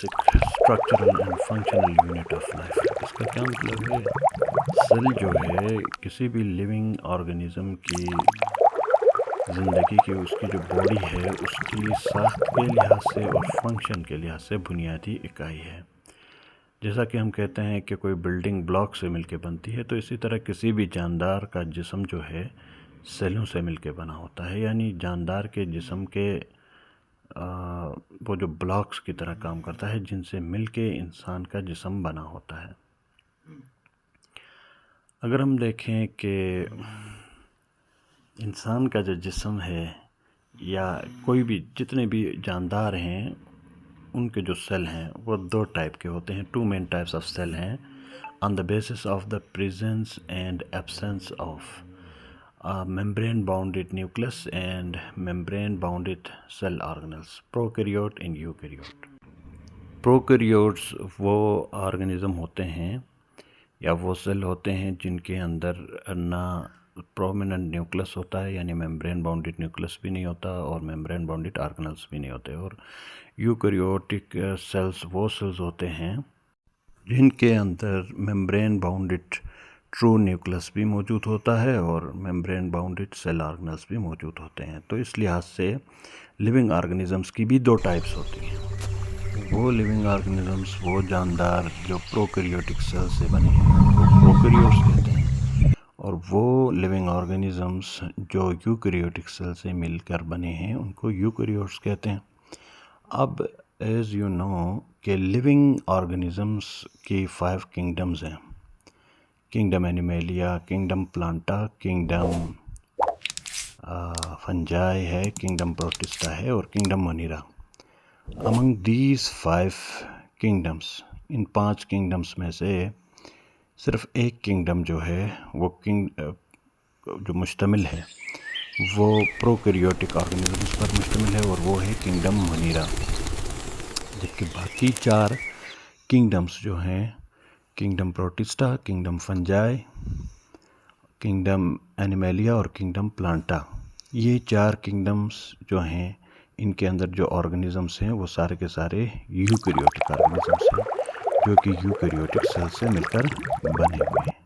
Basic structural and functional unit of life. इसका क्या मतलब है? सेल जो है किसी भी लिविंग ऑर्गेनिज्म की ज़िंदगी की उसकी जो बॉडी है उसकी साख्त के लिहाज से और फंक्शन के लिहाज से बुनियादी इकाई है। जैसा कि हम कहते हैं कि कोई बिल्डिंग ब्लॉक से मिलकर बनती है, तो इसी तरह किसी भी जानदार का जिस्म जो है सेलों से मिलकर बना होता है। यानी जानदार के जिस्म के वो जो ब्लॉक्स की तरह काम करता है जिनसे मिलके इंसान का जिस्म बना होता है। अगर हम देखें कि इंसान का जो जिस्म है या कोई भी जितने भी जानदार हैं उनके जो सेल हैं वो दो टाइप के होते हैं। 2 मेन टाइप्स ऑफ सेल हैं on the basis of the presence and absence of membrane bounded nucleus and membrane bounded cell organelles, prokaryote and eukaryote। Prokaryotes वो ऑर्गेनिज़म होते हैं या वो सेल होते हैं जिनके अंदर ना प्रोमिनेंट न्यूक्लियस होता है, यानी मेम्ब्रेन बाउंडेड न्यूक्लियस भी नहीं होता और मेम्ब्रेन बाउंडेड ऑर्गेनल्स भी नहीं होते। और यूकैरियोटिक सेल्स वो सेल्स होते हैं जिनके अंदर मेम्ब्रेन बाउंडेड ट्रू न्यूक्लियस भी मौजूद होता है और मेम्ब्रेन बाउंडेड सेल ऑर्गेनल्स भी मौजूद होते हैं। तो इस लिहाज से लिविंग ऑर्गेनिजम्स की भी 2 टाइप्स होती हैं। वो लिविंग ऑर्गेनिजम्स वो जानदार जो प्रोकैरियोटिक सेल से बने हैं वो प्रोकैरियोट्स कहते हैं, और वो लिविंग ऑर्गेनिजम्स जो यूकैरियोटिक सेल से मिलकर बने हैं उनको यूकैरियोट्स कहते हैं। अब एज़ यू नो कि लिविंग ऑर्गेनिजम्स की 5 किंगडम्स हैं। Kingdom Animalia, kingdom Plantae, kingdom Fungi है, किंगडम प्रोटिस्टा है और kingdom Monera. Among these 5 kingdoms, इन 5 किंगडम्स में से सिर्फ एक किंगडम जो है वो जो मुश्तमिल है वो प्रोकैरियोटिक ऑर्गेनिजम्स पर मुश्तमिल है और वो है किंगडम मोनिरा। जबकि बाकी 4 किंगडम्स जो हैं kingdom protista, kingdom fungi, kingdom animalia और किंगडम प्लांटा, ये 4 किंगडम्स जो हैं इनके अंदर जो ऑर्गेनिजम्स हैं वो सारे के सारे यूकैरियोटिक ऑर्गेनिजम्स हैं जो कि यूकैरियोटिक सेल से मिलकर बने हुए हैं।